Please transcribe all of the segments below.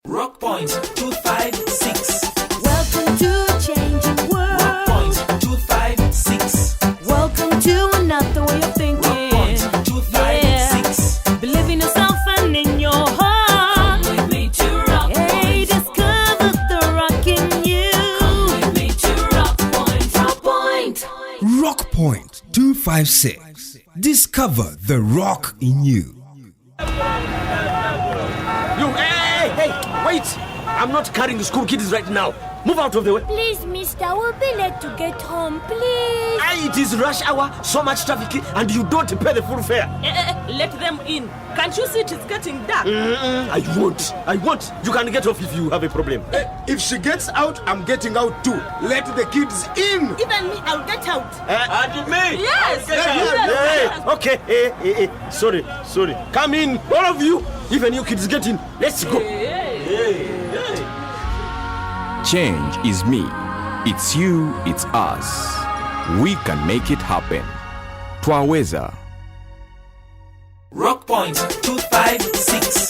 Rock Point 256. Welcome to Changing World. Rock Point 256. Welcome to another way of thinking. Rock Point 256. Yeah. Believe in yourself and in your heart. Come with me to Rock Hey, Point. discover the rock in you. Come with me to Rock Point. Rock Point. Rock Point 256. Discover the rock in you. You, hey, wait! I'm not carrying the school kids right now. Move out of the way. Please, mister, we'll be late to get home, please. It is rush hour, so much traffic, and you don't pay the full fare. Let them in. Can't you see it is getting dark? I won't. You can get off if you have a problem. If she gets out, I'm getting out too. Let the kids in. Even me, I'll get out. And me? Yes. Hey, okay. Hey. Sorry. Come in, all of you. Even you kids get in. Let's go. Change is me. It's you, it's us. We can make it happen. Twaweza. Rock Point 256.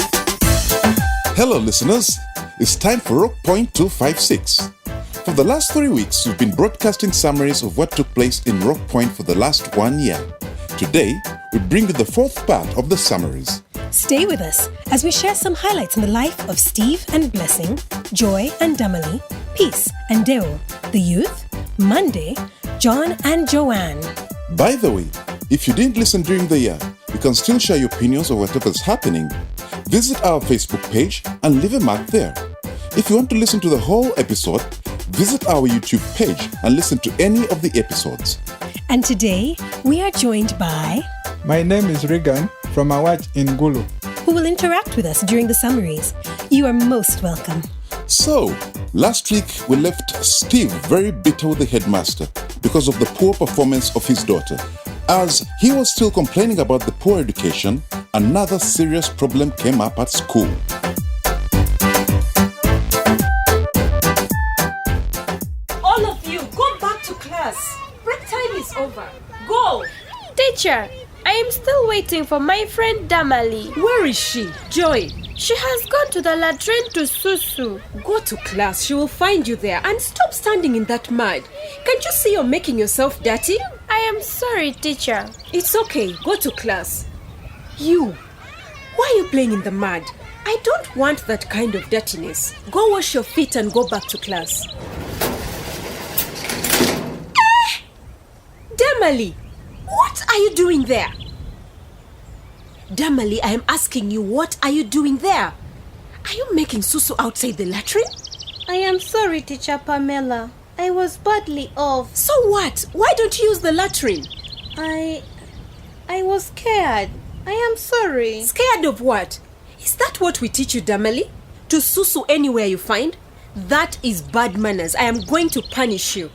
Hello, listeners. It's time for Rock Point 256. For the last 3 weeks, we've been broadcasting summaries of what took place in Rock Point for the last 1 year. Today, we bring you the fourth part of the summaries. Stay with us as we share some highlights in the life of Steve and Blessing, Joy and Damali, Peace and Deo, the youth, Monday, John and Joanne. By the way, if you didn't listen during the year, you can still share your opinions of whatever's happening. Visit our Facebook page and leave a mark there. If you want to listen to the whole episode, visit our YouTube page and listen to any of the episodes. And today, we are joined by... My name is Regan from Awaj in Gulu. who will interact with us during the summaries. You are most welcome. So, last week we left Steve very bitter with the headmaster because of the poor performance of his daughter. As he was still complaining about the poor education, another serious problem came up at school. All of you, go back to class. Break time is over. Go. Teacher, I am still waiting for my friend Damali. Where is she? Joy. She has gone to the latrine to susu. Go to class. She will find you there. And stop standing in that mud. Can't you see you're making yourself dirty? I am sorry, teacher. It's okay. Go to class. You. Why are you playing in the mud? I don't want that kind of dirtiness. Go wash your feet and go back to class. Damali, what are you doing there? Damali, I am asking you, what are you doing there? Are you making susu outside the latrine? I am sorry, Teacher Pamela. I was badly off. So what? Why don't you use the latrine? I was scared. I am sorry. Scared of what? Is that what we teach you, Damali? To susu anywhere you find? That is bad manners. I am going to punish you.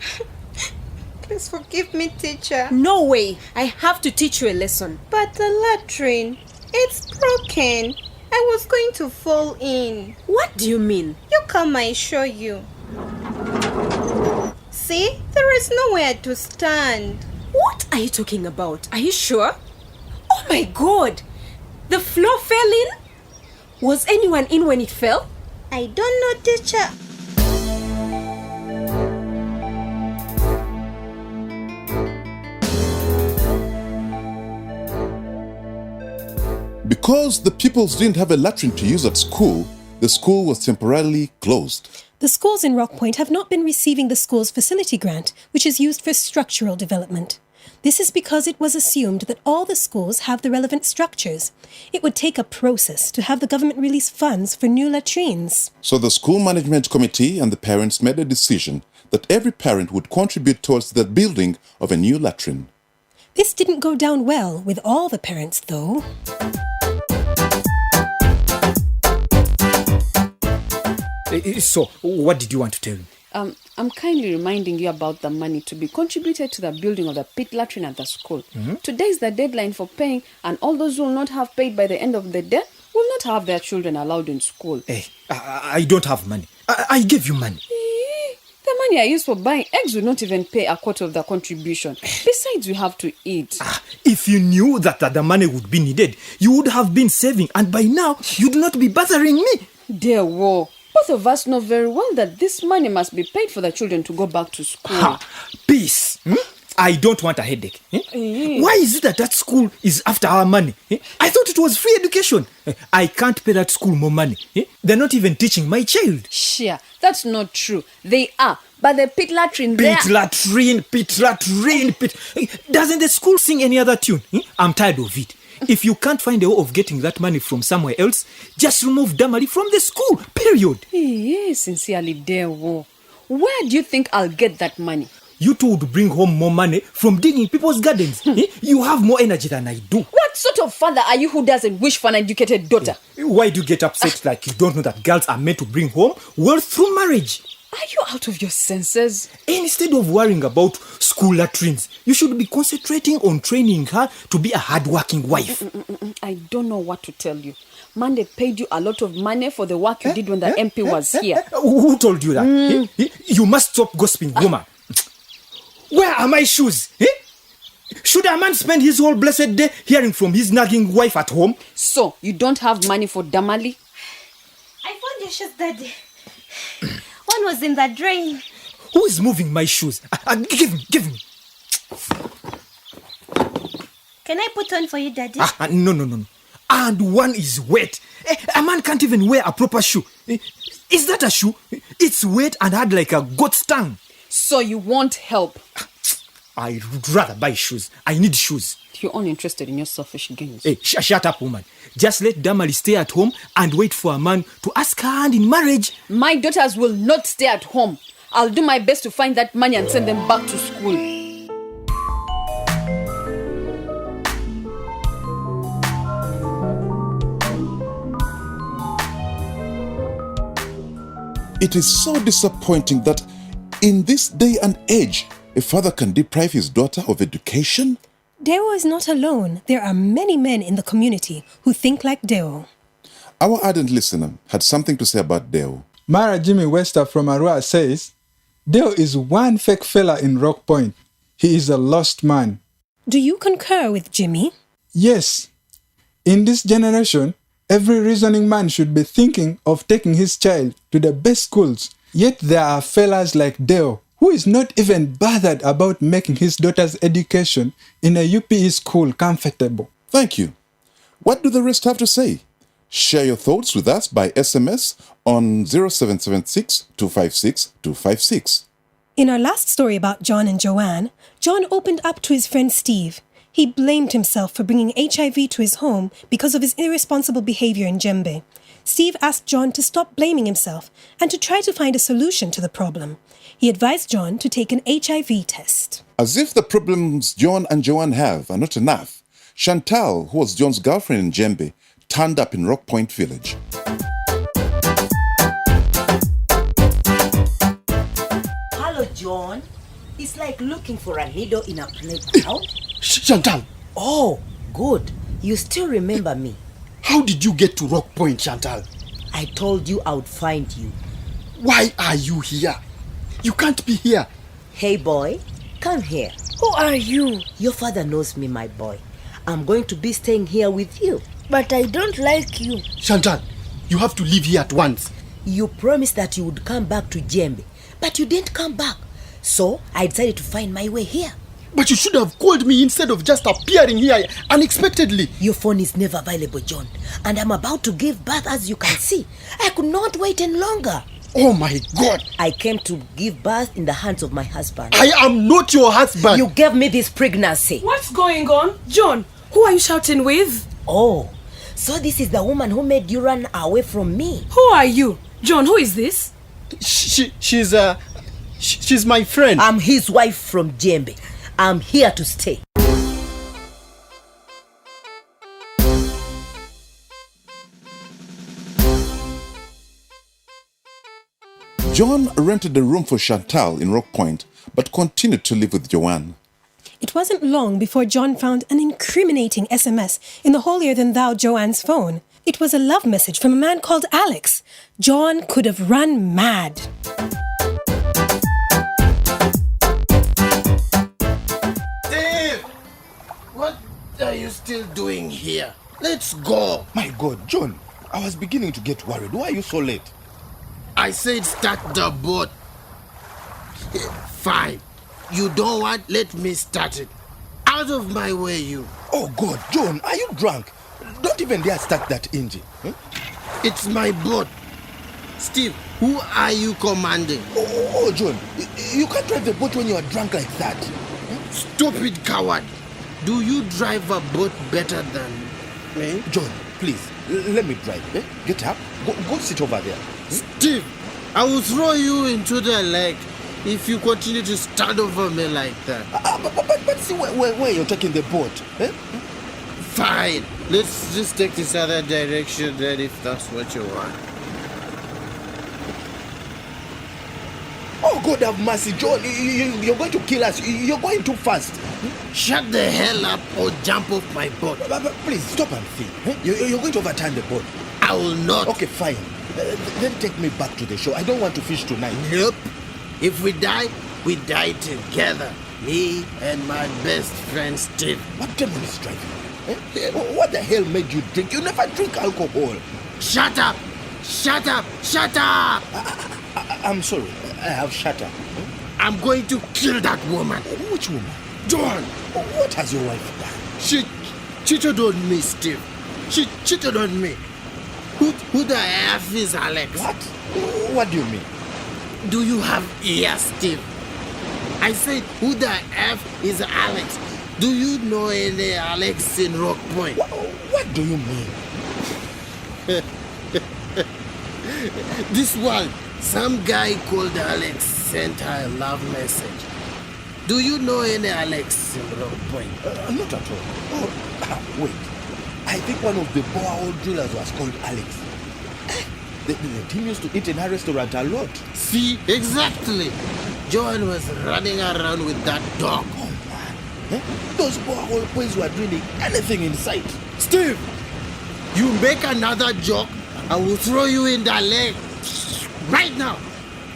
Please forgive me, teacher. No way. I have to teach you a lesson. But the latrine, it's broken. I was going to fall in. What do you mean? You come, I show you. See, there is nowhere to stand. What are you talking about? Are you sure? Oh my God! The floor fell in? Was anyone in when it fell? I don't know, teacher. Because the pupils didn't have a latrine to use at school, the school was temporarily closed. The schools in Rock Point have not been receiving the school's facility grant, which is used for structural development. This is because it was assumed that all the schools have the relevant structures. It would take a process to have the government release funds for new latrines. So the school management committee and the parents made a decision that every parent would contribute towards the building of a new latrine. This didn't go down well with all the parents, though. So, what did you want to tell me? I'm kindly reminding you about the money to be contributed to the building of the pit latrine at the school. Mm-hmm. Today is the deadline for paying, and all those who will not have paid by the end of the day will not have their children allowed in school. Hey, I don't have money. I gave you money. The money I used for buying eggs will not even pay a quarter of the contribution. Besides, we have to eat. If you knew that the money would be needed, you would have been saving, and by now, you'd not be bothering me. Dear Wo, both of us know very well that this money must be paid for the children to go back to school. Ha! Peace. I don't want a headache. Why is it that school is after our money? I thought it was free education. I can't pay that school more money. They're not even teaching my child. Sure, that's not true. They are. But the pit latrine there... Pit latrine. Doesn't the school sing any other tune? I'm tired of it. If you can't find a way of getting that money from somewhere else, just remove Damali from the school, period. Yes, sincerely, dear Wo. Where do you think I'll get that money? You two would bring home more money from digging people's gardens. You have more energy than I do. What sort of father are you who doesn't wish for an educated daughter? Why do you get upset like you don't know that girls are meant to bring home wealth through marriage? Are you out of your senses? Instead of worrying about school latrines, you should be concentrating on training her to be a hard-working wife. I don't know what to tell you. Monday paid you a lot of money for the work you did when the MP was here. Who told you that? You must stop gossiping, woman. Where are my shoes? Should a man spend his whole blessed day hearing from his nagging wife at home? So, you don't have money for Damali? I found your shoes, Daddy. One was in the drain. Who is moving my shoes? Give me. Can I put one for you, Daddy? No. And one is wet. A man can't even wear a proper shoe. Is that a shoe? It's wet and hard like a goat's tongue. So you won't help? I'd rather buy shoes. I need shoes. You're uninterested in your selfish games. Hey, shut up, woman. Just let Damali stay at home and wait for a man to ask her hand in marriage. My daughters will not stay at home. I'll do my best to find that money and send them back to school. It is so disappointing that in this day and age, a father can deprive his daughter of education. Deo is not alone. There are many men in the community who think like Deo. Our ardent listener had something to say about Deo. Mara Jimmy Wester from Arua says, Deo is one fake fella in Rock Point. He is a lost man. Do you concur with Jimmy? Yes. In this generation, every reasoning man should be thinking of taking his child to the best schools. Yet there are fellas like Deo, who is not even bothered about making his daughter's education in a UPE school comfortable. Thank you. What do the rest have to say? Share your thoughts with us by SMS on 0776 256 256. In our last story about John and Joanne, John opened up to his friend Steve. He blamed himself for bringing HIV to his home because of his irresponsible behavior in Jembe. Steve asked John to stop blaming himself and to try to find a solution to the problem. He advised John to take an HIV test. As if the problems John and Joanne have are not enough, Chantal, who was John's girlfriend in Jembe, turned up in Rock Point Village. Hello, John. It's like looking for a needle in a playground. Chantal! Oh, good. You still remember me. How did you get to Rock Point, Chantal? I told you I would find you. Why are you here? You can't be here. Hey, boy, come here. Who are you? Your father knows me, my boy. I'm going to be staying here with you. But I don't like you. Chantal, you have to leave here at once. You promised that you would come back to Jembe, but you didn't come back. So I decided to find my way here. But you should have called me instead of just appearing here unexpectedly. Your phone is never available, John. And I'm about to give birth, as you can see. I could not wait any longer. Oh my God! I came to give birth in the hands of my husband. I am not your husband. You gave me this pregnancy. What's going on? John, who are you shouting with? Oh, so this is the woman who made you run away from me. Who are you? John, who is this? She's my friend. I'm his wife from Jembe. I'm here to stay. John rented a room for Chantal in Rock Point, but continued to live with Joanne. It wasn't long before John found an incriminating SMS in the holier-than-thou Joanne's phone. It was a love message from a man called Alex. John could have run mad. Dave! What are you still doing here? Let's go. My God, John, I was beginning to get worried. Why are you so late? I said start the boat. Fine. You don't want? Let me start it. Out of my way, you. Oh God, John, are you drunk? Don't even dare start that engine. It's my boat. Steve, who are you commanding? Oh, John, you can't drive the boat when you are drunk like that. Stupid coward. Do you drive a boat better than me? John, please, let me drive. Get up. Go sit over there. Steve, I will throw you into the lake if you continue to stand over me like that. But see where you're taking the boat. Fine. Let's just take this other direction then if that's what you want. Oh, God have mercy, John. You're going to kill us. You're going too fast. Shut the hell up or jump off my boat. But please, stop and think. You're going to overturn the boat. I will not. Okay, fine. Then take me back to the shore. I don't want to fish tonight. Nope. If we die together. Me and my best friend Steve. What Demon is driving? What the hell made you drink? You never drink alcohol. Shut up! Shut up! Shut up! I'm sorry. I have shut up. I'm going to kill that woman. Which woman? John! What has your wife done? She cheated on me, Steve. She cheated on me. Who the F is Alex? What? What do you mean? Do you have ears, Steve? I said, who the F is Alex? Do you know any Alex in Rock Point? What do you mean? This one, some guy called Alex sent her a love message. Do you know any Alex in Rock Point? Not at all. Wait. I think one of the borehole drillers was called Alex. The team used to eat in her restaurant a lot. See, exactly. John was running around with that dog. Oh, man. Those borehole boys were drilling anything in sight. Steve, you make another joke, I will throw you in the lake. Right now.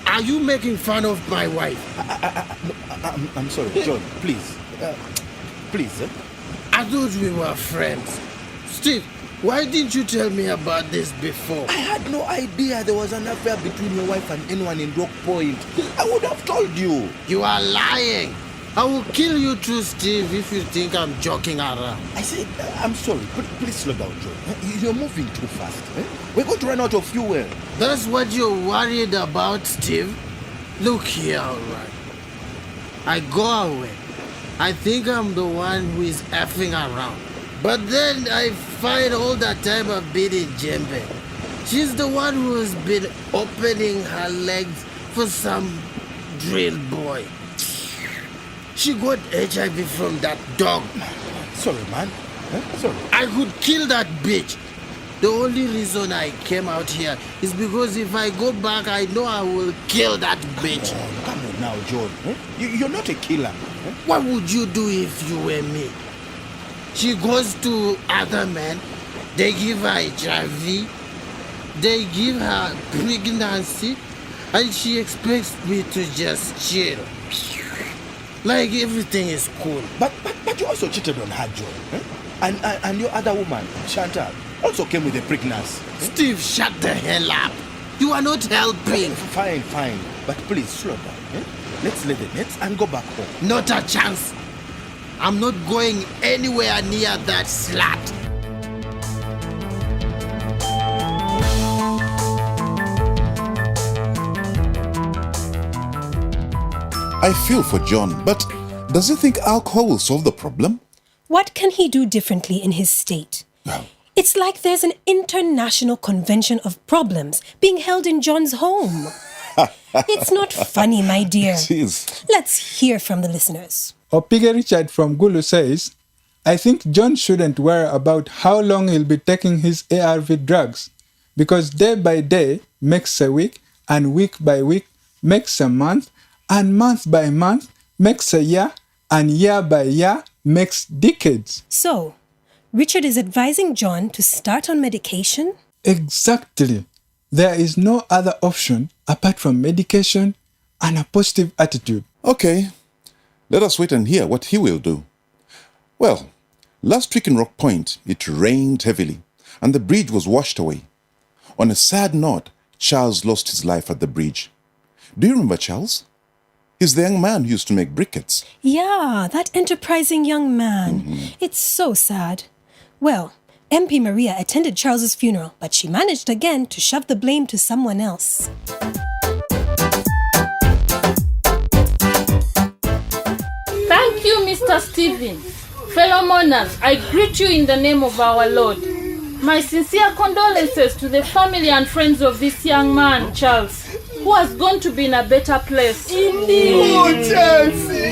Are you making fun of my wife? I'm sorry, John. Please. Please. I thought we were friends. Steve, why didn't you tell me about this before? I had no idea there was an affair between your wife and anyone in Rock Point. I would have told you. You are lying. I will kill you too, Steve, if you think I'm joking around. I said, I'm sorry, but please slow down, John. You're moving too fast. We're going to run out of fuel. That's what you're worried about, Steve? Look here, all right. I go away. I think I'm the one who is effing around. But then I find all that time I've been in Jembe. She's the one who has been opening her legs for some drill boy. She got HIV from that dog. Sorry, man. Sorry. I could kill that bitch. The only reason I came out here is because if I go back, I know I will kill that bitch. Come on now, John. You're not a killer. What would you do if you were me? She goes to other men. They give her HIV. They give her pregnancy. And she expects me to just chill. Like everything is cool. But you also cheated on her, John. And your other woman, Chantal, also came with a pregnancy. Steve, shut the hell up. You are not helping. Fine. But please, slow down. Let's lay the nets and go back home. Not a chance. I'm not going anywhere near that slut. I feel for John, but does he think alcohol will solve the problem? What can he do differently in his state? It's like there's an international convention of problems being held in John's home. It's not funny, my dear. It is. Let's hear from the listeners. Opige Richard from Gulu says, I think John shouldn't worry about how long he'll be taking his ARV drugs, because day by day makes a week, and week by week makes a month, and month by month makes a year, and year by year makes decades. So, Richard is advising John to start on medication? Exactly. There is no other option apart from medication and a positive attitude. Okay, let us wait and hear what he will do. Well, last week in Rock Point, it rained heavily and the bridge was washed away. On a sad note, Charles lost his life at the bridge. Do you remember Charles? He's the young man who used to make briquettes. Yeah, that enterprising young man. It's so sad. Well, MP Maria attended Charles's funeral, but she managed again to shove the blame to someone else. Thank you, Mr. Stephen. Fellow mourners, I greet you in the name of our Lord. My sincere condolences to the family and friends of this young man, Charles, who has gone to be in a better place. Indeed. Oh, Chelsea.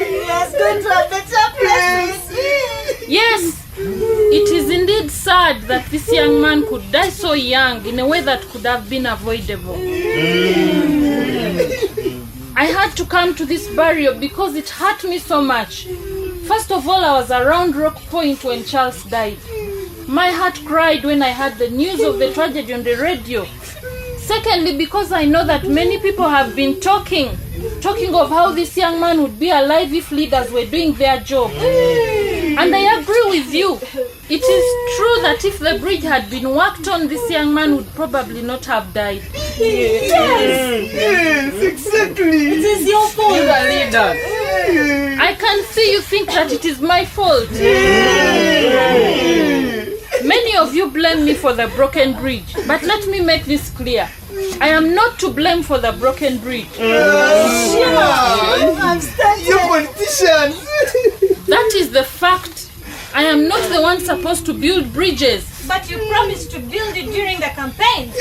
He has gone to a better place. Yes, it is indeed sad that this young man could die so young in a way that could have been avoidable. I had to come to this burial because it hurt me so much. First of all, I was around Rock Point when Charles died. My heart cried when I heard the news of the tragedy on the radio. Secondly, because I know that many people have been talking of how this young man would be alive if leaders were doing their job. And I agree with you. It is true that if the bridge had been worked on, this young man would probably not have died. Yes, exactly. It is your fault. You are leader. I can see you think that it is my fault. Many of you blame me for the broken bridge, but let me make this clear. I am not to blame for the broken bridge. You politicians. That is the fact. I am not the one supposed to build bridges. But you promised to build it during the campaign.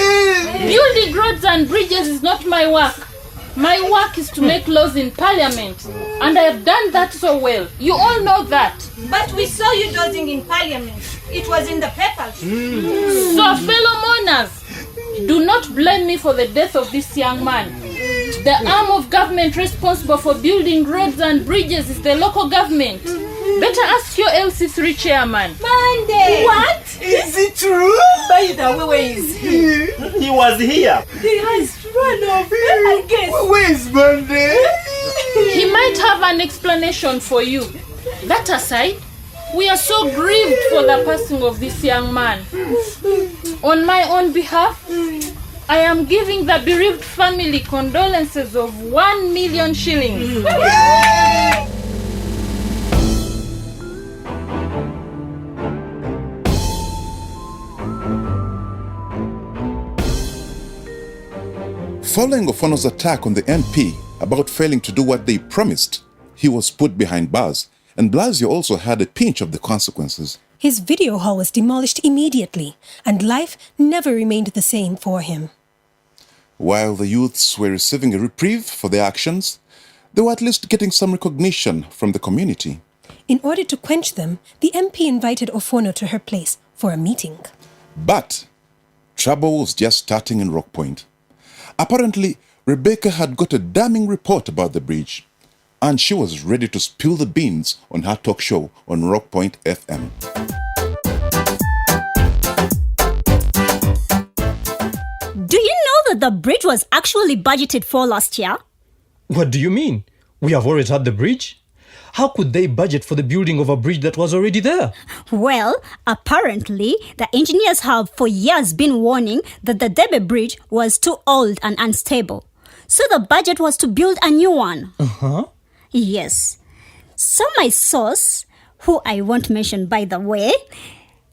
Building roads and bridges is not my work. My work is to make laws in Parliament. And I have done that so well. You all know that. But we saw you dozing in Parliament. It was in the papers. So, fellow mourners, do not blame me for the death of this young man. The arm of government responsible for building roads and bridges is the local government. Better ask your LC3 chairman. Monday! What? Is it true? By the way, where is he? He was here. He has run off, I guess. Where is Monday? He might have an explanation for you. That aside, we are so grieved for the passing of this young man. On my own behalf, I am giving the bereaved family condolences of 1 million shillings. Following Ofwono's attack on the MP about failing to do what they promised, he was put behind bars, and Blasio also had a pinch of the consequences. His video hall was demolished immediately, and life never remained the same for him. While the youths were receiving a reprieve for their actions, they were at least getting some recognition from the community. In order to quench them, the MP invited Ofwono to her place for a meeting. But trouble was just starting in Rock Point. Apparently, Rebecca had got a damning report about the bridge, and she was ready to spill the beans on her talk show on Rock Point FM. Do you know that the bridge was actually budgeted for last year? What do you mean? We have already had the bridge? How could they budget for the building of a bridge that was already there? Well, apparently, the engineers have for years been warning that the Jembe bridge was too old and unstable. So the budget was to build a new one. Uh-huh. Yes. So my source, who I won't mention by the way,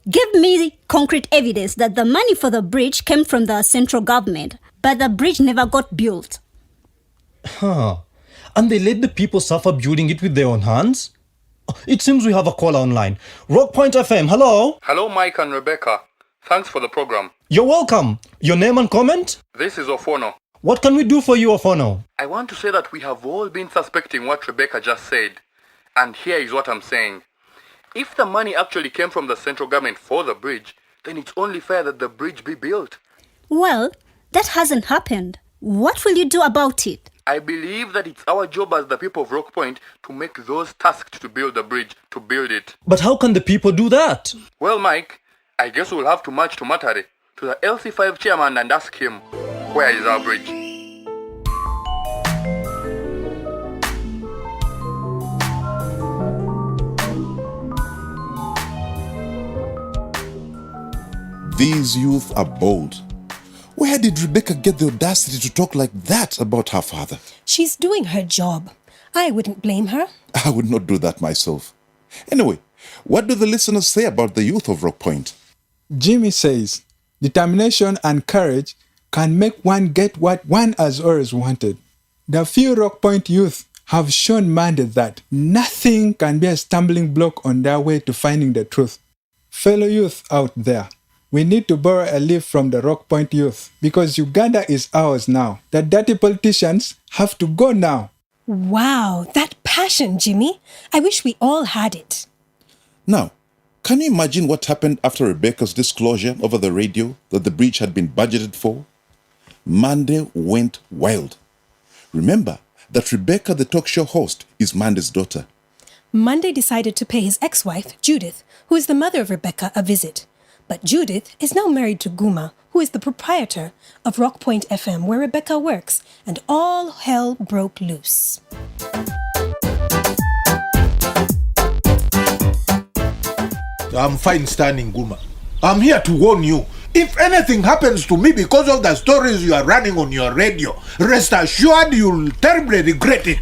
gave me concrete evidence that the money for the bridge came from the central government, but the bridge never got built. Huh. And they let the people suffer building it with their own hands? It seems we have a caller online. Rock Point FM, hello? Hello, Mike and Rebecca. Thanks for the program. You're welcome. Your name and comment? This is Ofwono. What can we do for you, Ofwono? I want to say that we have all been suspecting what Rebecca just said. And here is what I'm saying. If the money actually came from the central government for the bridge, then it's only fair that the bridge be built. Well, that hasn't happened. What will you do about it? I believe that it's our job as the people of Rock Point to make those tasked to build the bridge, to build it. But how can the people do that? Well, Mike, I guess we'll have to march to Matare, to the LC5 chairman and ask him, where is our bridge? These youth are bold. Where did Rebecca get the audacity to talk like that about her father? She's doing her job. I wouldn't blame her. I would not do that myself. Anyway, what do the listeners say about the youth of Rock Point? Jimmy says, determination and courage can make one get what one has always wanted. The few Rock Point youth have shown Monday that nothing can be a stumbling block on their way to finding the truth. Fellow youth out there, we need to borrow a leaf from the Rock Point youth because Uganda is ours now. The dirty politicians have to go now. Wow, that passion, Jimmy. I wish we all had it. Now, can you imagine what happened after Rebecca's disclosure over the radio that the bridge had been budgeted for? Monday went wild. Remember that Rebecca, the talk show host, is Monday's daughter. Monday decided to pay his ex-wife, Judith, who is the mother of Rebecca, a visit. But Judith is now married to Guma, who is the proprietor of Rock Point FM, where Rebecca works, and all hell broke loose. I'm fine standing, Guma. I'm here to warn you. If anything happens to me because of the stories you are running on your radio, rest assured you'll terribly regret it.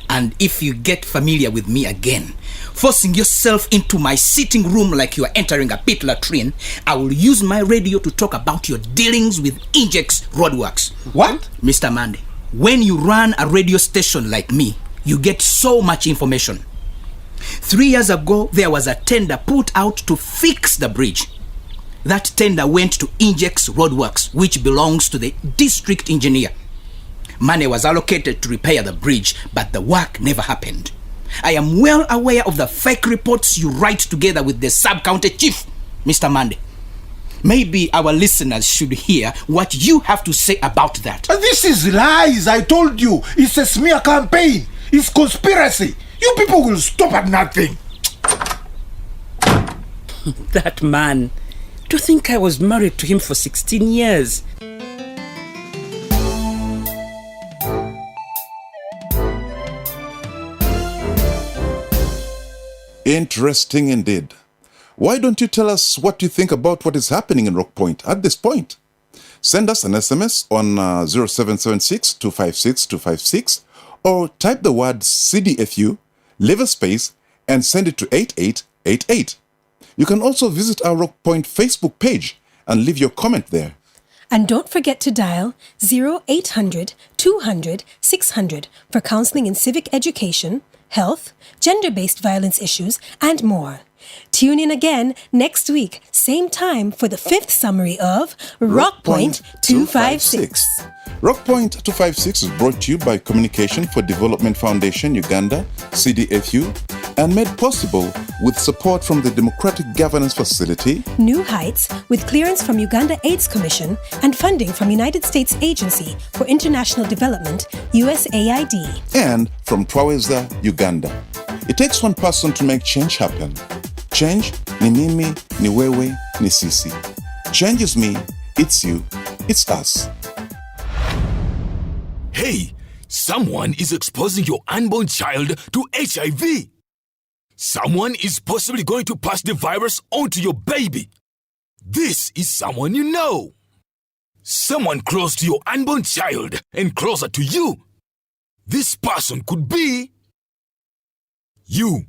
And if you get familiar with me again, forcing yourself into my sitting room like you are entering a pit latrine, I will use my radio to talk about your dealings with Injex Roadworks. What? Mr. Monday, when you run a radio station like me, you get so much information. 3 years ago, there was a tender put out to fix the bridge. That tender went to Injex Roadworks, which belongs to the district engineer. Money was allocated to repair the bridge, but the work never happened. I am well aware of the fake reports you write together with the sub-county chief, Mr. Monday. Maybe our listeners should hear what you have to say about that. This is lies, I told you. It's a smear campaign. It's conspiracy. You people will stop at nothing. That man. To think I was married to him for 16 years. Interesting indeed. Why don't you tell us what you think about what is happening in Rock Point at this point? Send us an SMS on 0776-256-256 or type the word CDFU, leave a space, and send it to 8888. You can also visit our Rock Point Facebook page and leave your comment there. And don't forget to dial 0800 200 600 for counseling in civic education, health, gender-based violence issues, and more. Tune in again next week, same time, for the 5th summary of Rock Point 256. Rock Point 256 is brought to you by Communication for Development Foundation Uganda, CDFU, and made possible with support from the Democratic Governance Facility, New Heights, with clearance from Uganda AIDS Commission and funding from United States Agency for International Development, USAID. and from Twaweza, Uganda. It takes one person to make change happen. Change ni mimi, ni wewe, ni sisi. Change is me, it's you, it's us. Hey, someone is exposing your unborn child to HIV. Someone is possibly going to pass the virus on to your baby. This is someone you know. Someone close to your unborn child and closer to you. This person could be you.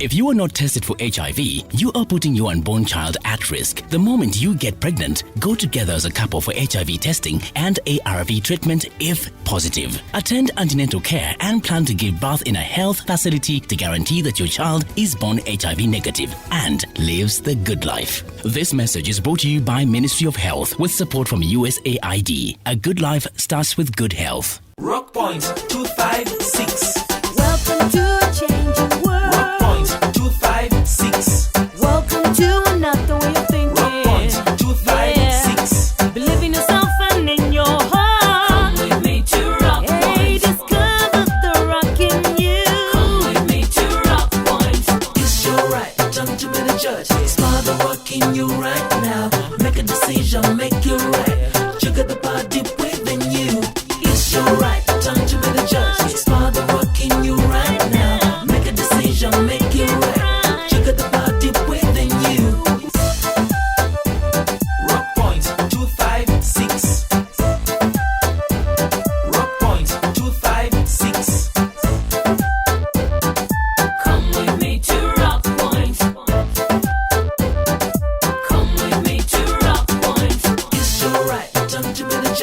If you are not tested for HIV, you are putting your unborn child at risk. The moment you get pregnant, go together as a couple for HIV testing and ARV treatment if positive. Attend antenatal care and plan to give birth in a health facility to guarantee that your child is born HIV negative and lives the good life. This message is brought to you by Ministry of Health with support from USAID. A good life starts with good health. Rock Point 256. Welcome to a changing world. Rock Point 256. Welcome to another way of thinking. Rock Point 256. Yeah. Believe in yourself and in your heart. Come with me to Rock Point. Hey, discover the rock in you. Come with me to Rock Point. It's your right, don't you be the judge. Start the rock in you right now. Make a decision, make it right. Jiggle the body within you. It's your right, don't you be the judge. Start the rock in you right now. Make a decision, make it right. Jiggle the body within you.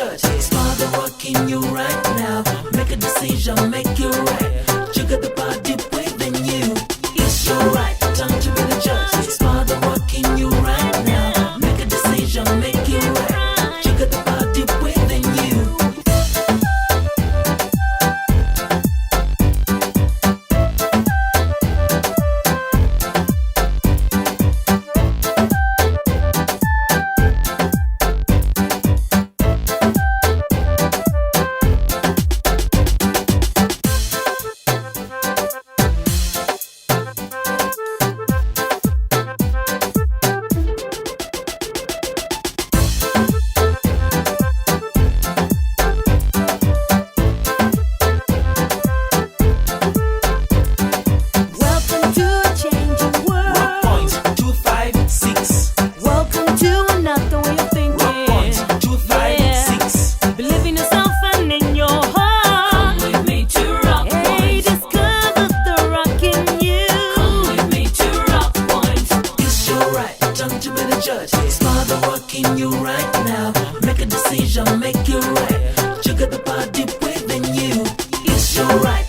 judge. Smile the rock in you right now. Make a decision, make it right. You got the body within you. It's your right, time to be the judge. Smile the rock in you right now. Make a decision, make it right. You got the body within you. Welcome to a changing world. Rock point 256. Welcome to another way of thinking. Rock point 256. Believe in yourself and in your heart. Come with me to rock Hey, point. discover the rock in you. Come with me to rock point. It's your right, time to be the judge. Smile the rock in you right now. Make a decision, make it right. You got the body within you. It's your right,